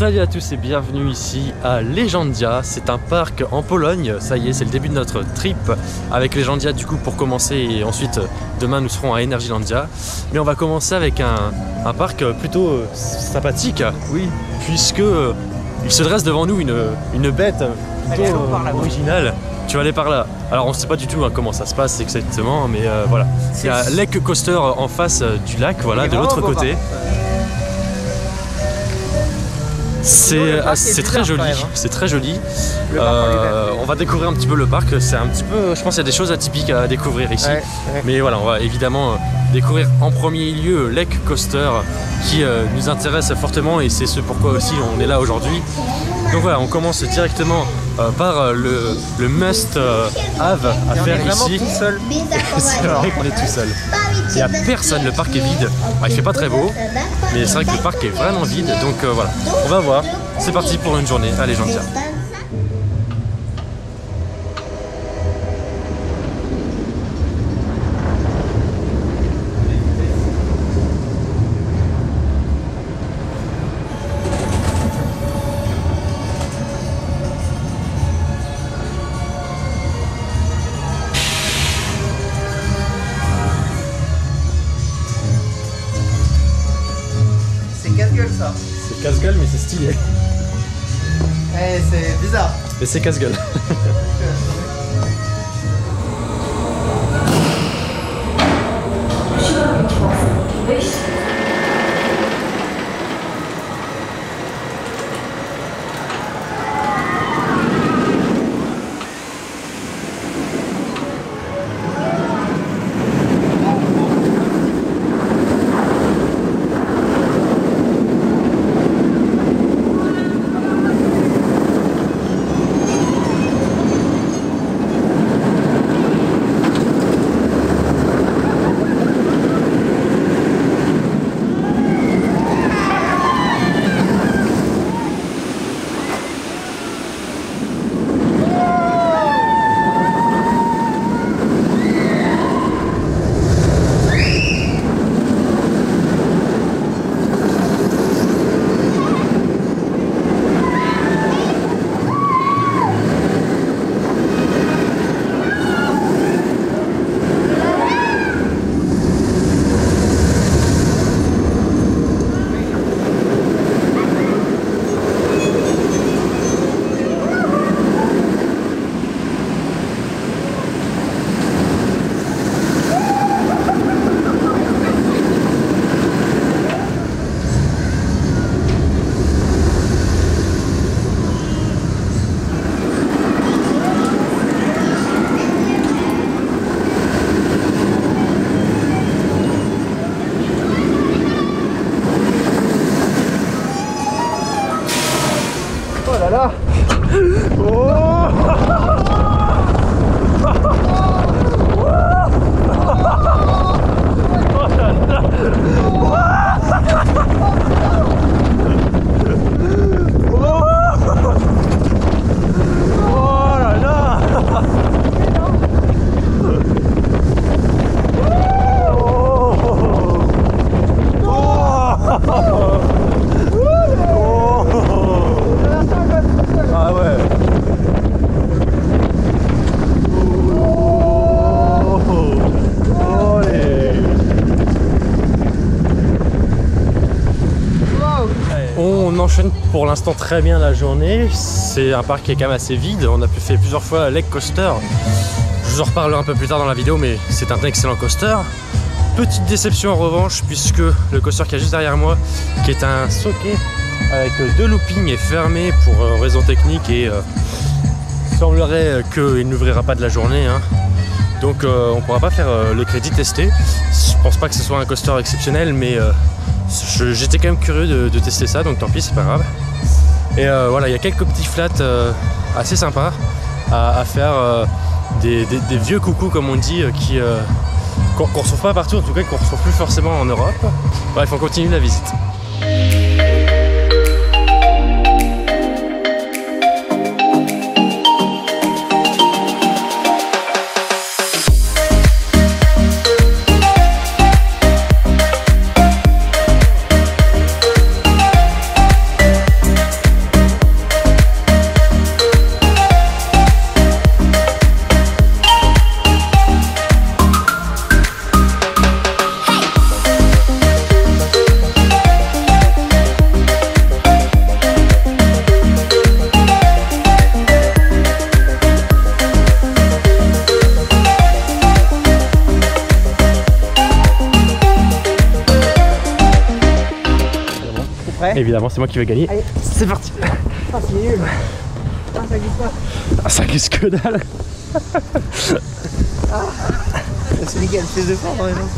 Salut à tous et bienvenue ici à Legendia. C'est un parc en Pologne. Ça y est, c'est le début de notre trip avec Legendia du coup pour commencer, et ensuite demain nous serons à Energylandia. Mais on va commencer avec un parc plutôt sympathique, oui, puisque il se dresse devant nous une bête plutôt originale. Tu vas aller par là. Alors on ne sait pas du tout comment ça se passe exactement, mais voilà. Il y a Lake Coaster en face du lac, voilà, de l'autre côté. C'est très joli, c'est très joli. On va découvrir un petit peu le parc. C'est un petit peu, je pense qu'il y a des choses atypiques à découvrir ici. Mais voilà, on va évidemment découvrir en premier lieu Lake Coaster qui nous intéresse fortement, et c'est ce pourquoi aussi on est là aujourd'hui. Donc voilà, on commence directement par le must have à faire ici. C'est vrai qu'on est tout seul. Il n'y a personne, le parc est vide. Il fait pas très beau, mais c'est vrai que le parc est vraiment vide. Donc voilà, on va voir. C'est parti pour une journée à Legendia. Ça. C'est casse-gueule, mais c'est stylé. Eh, c'est bizarre. Mais c'est casse-gueule. On enchaîne pour l'instant très bien la journée. C'est un parc qui est quand même assez vide. On a pu faire plusieurs fois Lake Coaster. Je vous en reparlerai un peu plus tard dans la vidéo, mais c'est un excellent coaster. Petite déception en revanche, puisque le coaster qui est juste derrière moi, qui est un socket avec 2 loopings, est fermé pour raison technique, et semblerait qu'il n'ouvrira pas de la journée, hein. Donc on ne pourra pas faire le crédit testé. Je pense pas que ce soit un coaster exceptionnel, mais j'étais quand même curieux de tester ça, donc tant pis, c'est pas grave. Et voilà, il y a quelques petits flats assez sympas à faire, des vieux coucous comme on dit, qu'on ne retrouve pas partout, en tout cas qu'on ne retrouve plus forcément en Europe. Bref, on continue la visite. Ouais. Évidemment, c'est moi qui vais gagner. Allez. C'est parti. Ah, c'est nul. Ah, ça glisse pas. Ah, ça glisse que dalle. Ah. C'est celui qui a le plus de force dans les gens.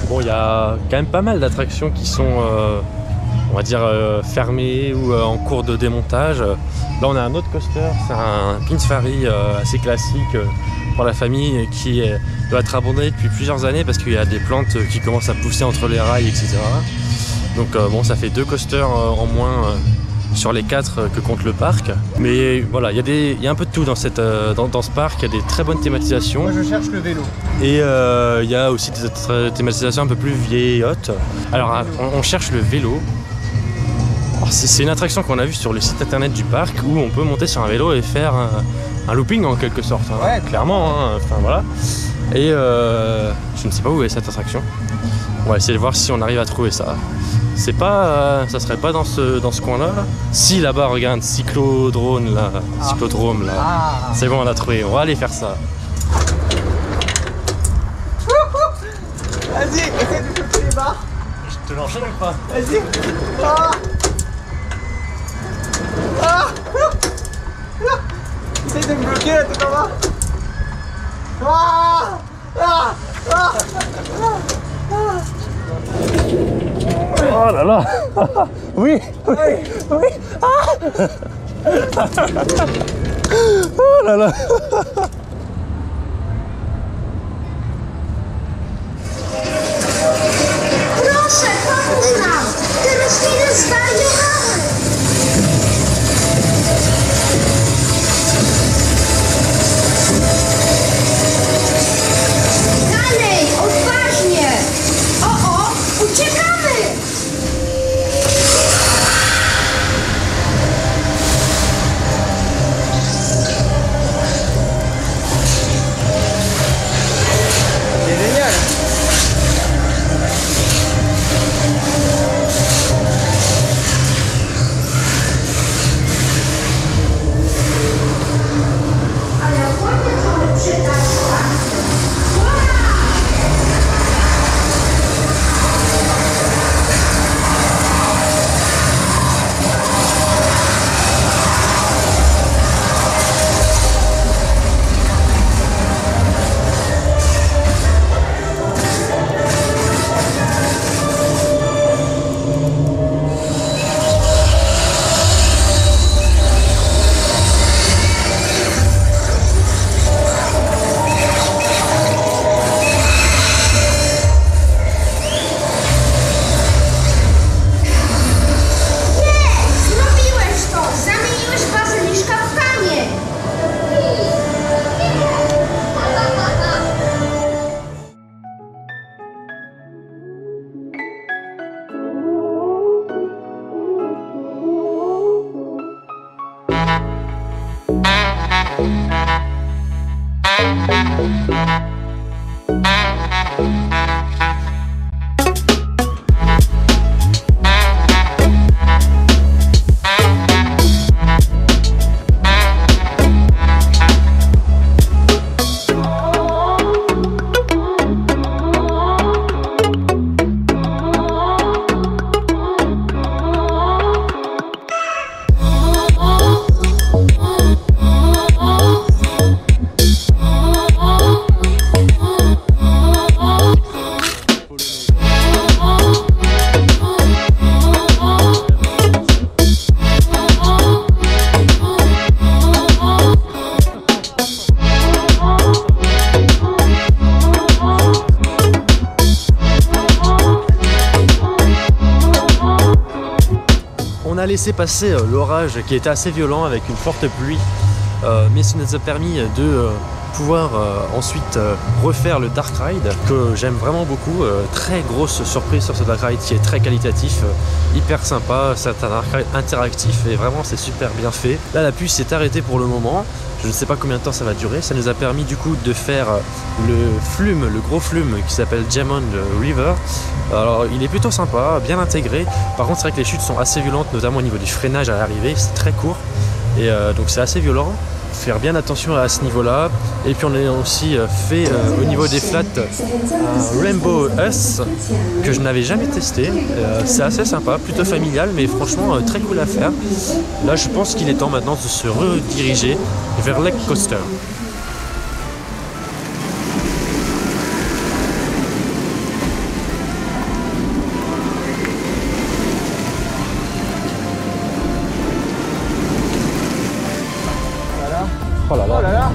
Bon, il y a quand même pas mal d'attractions qui sont, on va dire, fermées ou en cours de démontage. Là, on a un autre coaster, c'est un Pininfarina assez classique pour la famille qui doit être abandonné depuis plusieurs années parce qu'il y a des plantes qui commencent à pousser entre les rails, etc. Donc bon, ça fait 2 coasters en moins sur les 4 que compte le parc. Mais voilà, il y a un peu de tout dans ce parc. Il y a des très bonnes thématisations. Moi, je cherche le vélo. Et il y a aussi des thématisations un peu plus vieillottes. Alors on cherche le vélo. C'est une attraction qu'on a vue sur le site internet du parc où on peut monter sur un vélo et faire un looping en quelque sorte. Hein. Ouais. Clairement, hein. Enfin voilà. Et je ne sais pas où est cette attraction. On va essayer de voir si on arrive à trouver ça. C'est pas, ça serait pas dans ce coin-là. Là. Si là-bas, regarde, cyclodrome là. Cyclodrome là. Ah. C'est bon, on a trouvé. On va aller faire ça. Vas-y, essaie de choper les barres. Je te l'enchaîne ou pas? Vas-y. Ah. Ah. Essaye de me bloquer là tout en bas. Ah. Ah. Ah. Oh là là. Oui, oui, oui. Ah. Oh là là. Proszę, pomóż nam! Te rośliny zwariowały! Dalej, odważnie! O, uciekamy! C'est génial. Ale ładnie to przytaszła. Zrobiłeś to! Zamieniłeś bazyliszka w kamień! On a laissé passer l'orage qui était assez violent avec une forte pluie, mais ça nous a permis de pouvoir ensuite refaire le Dark Ride que j'aime vraiment beaucoup. Très grosse surprise sur ce Dark Ride qui est très qualitatif, hyper sympa. C'est un Dark Ride interactif et vraiment c'est super bien fait. Là la pluie s'est arrêtée pour le moment. Je ne sais pas combien de temps ça va durer. Ça nous a permis du coup de faire le gros flume qui s'appelle Diamond River. Alors il est plutôt sympa, bien intégré. Par contre c'est vrai que les chutes sont assez violentes, notamment au niveau du freinage à l'arrivée. C'est très court et donc c'est assez violent. faire bien attention à ce niveau-là. Et puis on a aussi fait au niveau des flats un Rainbow S que je n'avais jamais testé. C'est assez sympa, plutôt familial, mais franchement très cool à faire. Là je pense qu'il est temps maintenant de se rediriger vers Lake Coaster. Oh là là. Oh là là.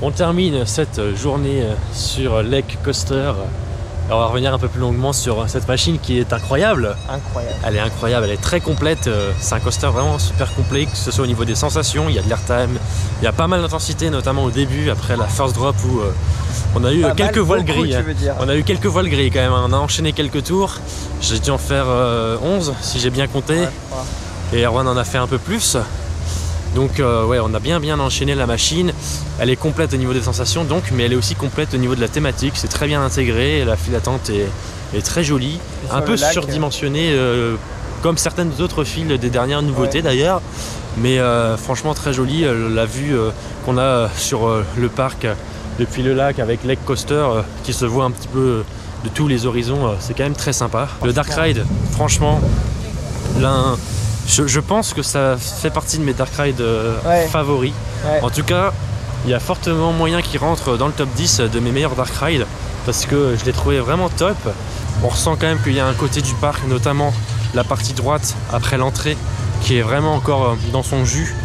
On termine cette journée sur Lake Coaster. Alors on va revenir un peu plus longuement sur cette machine qui est incroyable. Incroyable. Elle est incroyable, elle est très complète. C'est un coaster vraiment super complet, que ce soit au niveau des sensations, il y a de l'airtime, il y a pas mal d'intensité, notamment au début, après la first drop où on a eu quelques voiles grilles. On a eu quelques voiles grilles quand même, on a enchaîné quelques tours. J'ai dû en faire 11 si j'ai bien compté. Et Erwan en a fait un peu plus. Donc ouais, on a bien enchaîné la machine. Elle est complète au niveau des sensations donc, mais elle est aussi complète au niveau de la thématique. C'est très bien intégré, la file d'attente est très jolie. Un peu surdimensionnée comme certaines autres files des dernières nouveautés d'ailleurs. Mais franchement très jolie. La vue qu'on a sur le parc depuis le lac avec Lake Coaster qui se voit un petit peu de tous les horizons, c'est quand même très sympa. Le Dark Ride, franchement, je pense que ça fait partie de mes Dark Ride favoris. En tout cas, il y a fortement moyen qu'il rentre dans le top 10 de mes meilleurs Dark Ride parce que je l'ai trouvé vraiment top. On ressent quand même qu'il y a un côté du parc, notamment la partie droite après l'entrée, qui est vraiment encore dans son jus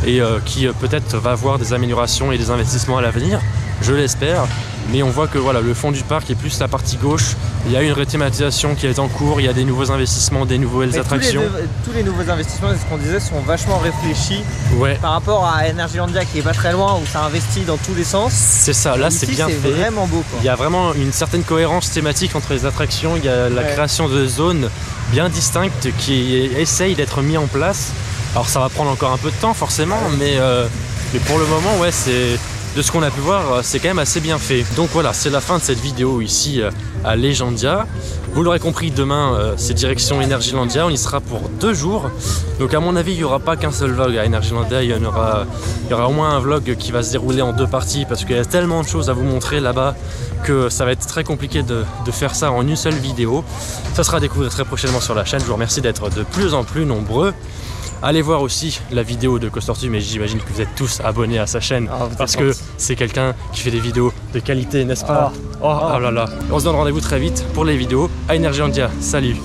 et qui peut-être va avoir des améliorations et des investissements à l'avenir, je l'espère. Mais on voit que voilà, le fond du parc est plus la partie gauche. Il y a une rethématisation qui est en cours, il y a des nouveaux investissements, des nouvelles attractions. Tous les nouveaux investissements, c'est ce qu'on disait, sont vachement réfléchis par rapport à Energylandia qui est pas très loin, où ça investit dans tous les sens. C'est ça, là c'est bien fait. C'est vraiment beau, quoi. Il y a vraiment une certaine cohérence thématique entre les attractions. Il y a la création de zones bien distinctes qui essayent d'être mis en place. Alors ça va prendre encore un peu de temps forcément, mais pour le moment, ouais, de ce qu'on a pu voir, c'est quand même assez bien fait. Donc voilà, c'est la fin de cette vidéo ici à Legendia. Vous l'aurez compris, demain c'est direction Energylandia, on y sera pour 2 jours. Donc à mon avis, il n'y aura pas qu'un seul vlog à Energylandia, il y aura au moins un vlog qui va se dérouler en 2 parties parce qu'il y a tellement de choses à vous montrer là-bas que ça va être très compliqué de faire ça en une seule vidéo. Ça sera à découvrir très prochainement sur la chaîne. Je vous remercie d'être de plus en plus nombreux. Allez voir aussi la vidéo de CoasterTube, mais j'imagine que vous êtes tous abonnés à sa chaîne parce que c'est quelqu'un qui fait des vidéos de qualité, n'est-ce pas? Oh là là. On se donne rendez-vous très vite pour les vidéos à Energylandia. Salut!